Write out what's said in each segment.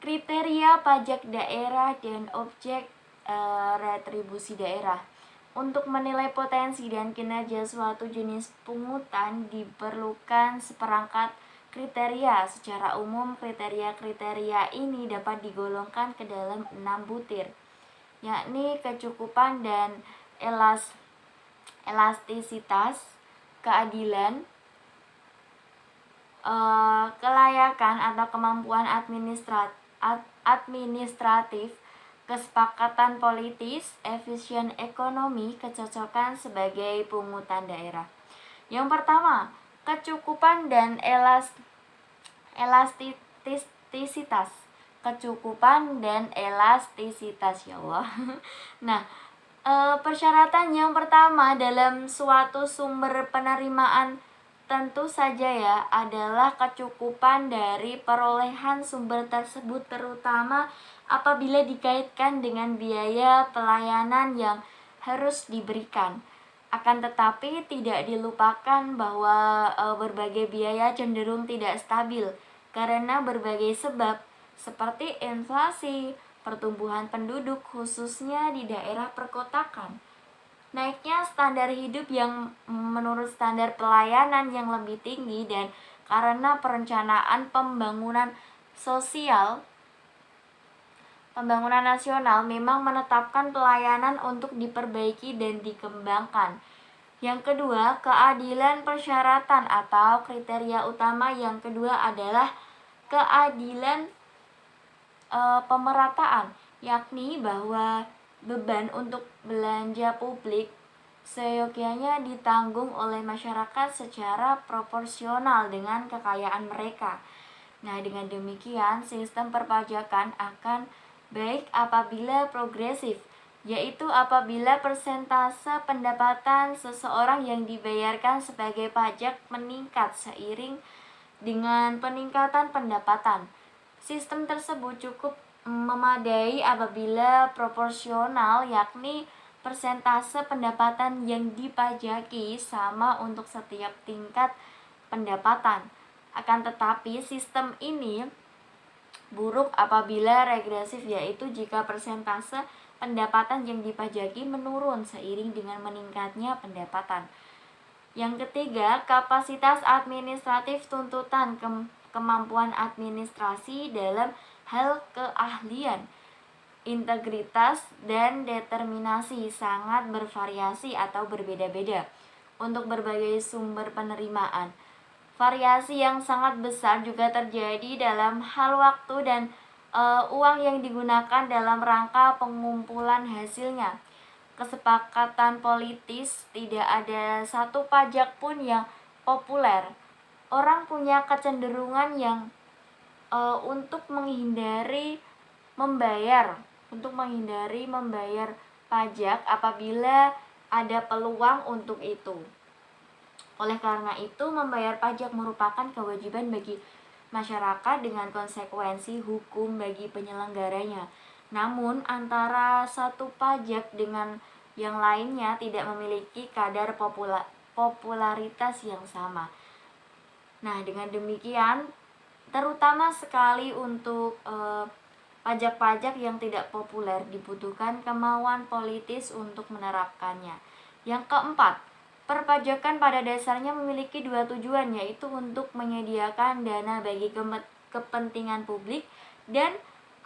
Kriteria pajak daerah dan objek retribusi daerah. Untuk menilai potensi dan kinerja suatu jenis pungutan diperlukan seperangkat kriteria. Secara umum, kriteria-kriteria ini dapat digolongkan ke dalam 6 butir, yakni kecukupan dan elastisitas, keadilan, kelayakan atau kemampuan administratif, kesepakatan politis, efisien ekonomi, kecocokan sebagai pungutan daerah. Yang pertama, kecukupan dan elastisitas. Kecukupan dan elastisitas, ya Allah. Nah, persyaratan yang pertama dalam suatu sumber penerimaan tentu saja ya adalah kecukupan dari perolehan sumber tersebut, terutama apabila dikaitkan dengan biaya pelayanan yang harus diberikan. Akan tetapi tidak dilupakan bahwa berbagai biaya cenderung tidak stabil karena berbagai sebab seperti inflasi, pertumbuhan penduduk khususnya di daerah perkotakan, naiknya standar hidup yang menurut standar pelayanan yang lebih tinggi, dan karena perencanaan pembangunan nasional memang menetapkan pelayanan untuk diperbaiki dan dikembangkan. Yang kedua, keadilan persyaratan atau kriteria utama yang kedua adalah keadilan pemerataan, yakni bahwa beban untuk belanja publik seyogyanya ditanggung oleh masyarakat secara proporsional dengan kekayaan mereka. Nah, dengan demikian sistem perpajakan akan baik apabila progresif, yaitu apabila persentase pendapatan seseorang yang dibayarkan sebagai pajak meningkat seiring dengan peningkatan pendapatan. Sistem tersebut cukup memadai apabila proporsional, yakni persentase pendapatan yang dipajaki sama untuk setiap tingkat pendapatan. Akan tetapi sistem ini buruk apabila regresif, yaitu jika persentase pendapatan yang dipajaki menurun seiring dengan meningkatnya pendapatan. Yang ketiga, kapasitas administratif tuntutan kemampuan administrasi dalam hal keahlian, integritas, dan determinasi sangat bervariasi atau berbeda-beda untuk berbagai sumber penerimaan. Variasi yang sangat besar juga terjadi dalam hal waktu dan uang yang digunakan dalam rangka pengumpulan hasilnya. Kesepakatan politis, tidak ada satu pajak pun yang populer. Orang punya kecenderungan yang untuk menghindari membayar pajak apabila ada peluang untuk itu. Oleh karena itu, membayar pajak merupakan kewajiban bagi masyarakat dengan konsekuensi hukum bagi penyelenggaranya. Namun, antara satu pajak dengan yang lainnya tidak memiliki kadar popularitas yang sama. Nah, dengan demikian, terutama sekali untuk pajak-pajak yang tidak populer dibutuhkan kemauan politis untuk menerapkannya. Yang keempat, perpajakan pada dasarnya memiliki dua tujuan, yaitu untuk menyediakan dana bagi kepentingan publik dan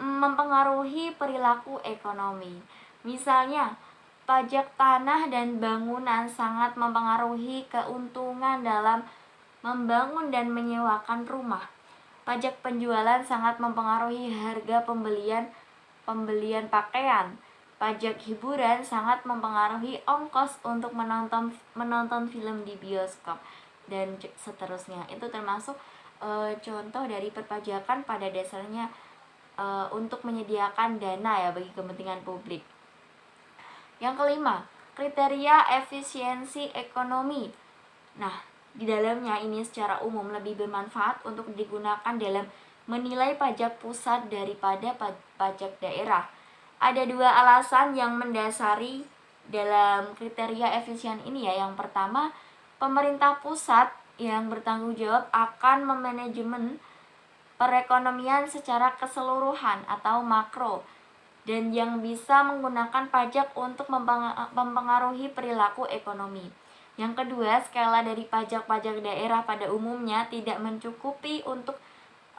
mempengaruhi perilaku ekonomi. Misalnya, pajak tanah dan bangunan sangat mempengaruhi keuntungan dalam membangun dan menyewakan rumah. Pajak penjualan sangat mempengaruhi harga pembelian pakaian. Pajak hiburan sangat mempengaruhi ongkos untuk menonton film di bioskop, dan seterusnya. Itu termasuk contoh dari perpajakan pada dasarnya untuk menyediakan dana ya bagi kepentingan publik. Yang kelima, kriteria efisiensi ekonomi. Nah, di dalamnya ini secara umum lebih bermanfaat untuk digunakan dalam menilai pajak pusat daripada pajak daerah. Ada dua alasan yang mendasari dalam kriteria efisien ini ya. Yang pertama, pemerintah pusat yang bertanggung jawab akan memanajemen perekonomian secara keseluruhan atau makro, dan yang bisa menggunakan pajak untuk mempengaruhi perilaku ekonomi. Yang kedua, skala dari pajak-pajak daerah pada umumnya tidak mencukupi untuk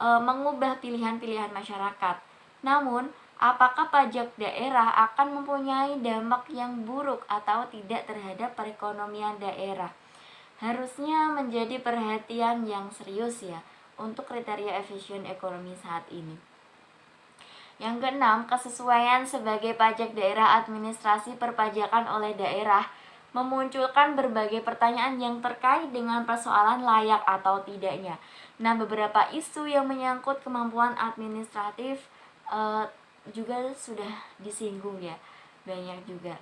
mengubah pilihan-pilihan masyarakat. Namun, apakah pajak daerah akan mempunyai dampak yang buruk atau tidak terhadap perekonomian daerah? Harusnya menjadi perhatian yang serius ya untuk kriteria efisien ekonomi saat ini. Yang keenam, kesesuaian sebagai pajak daerah. Administrasi perpajakan oleh daerah memunculkan berbagai pertanyaan yang terkait dengan persoalan layak atau tidaknya. Nah, beberapa isu yang menyangkut kemampuan administratif juga sudah disinggung ya, banyak juga.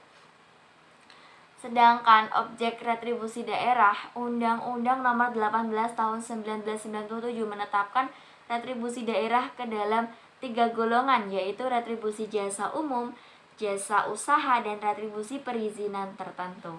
Sedangkan objek retribusi daerah, Undang-Undang Nomor 18 Tahun 1997 menetapkan retribusi daerah ke dalam 3 golongan, yaitu retribusi jasa umum, jasa usaha, dan retribusi perizinan tertentu.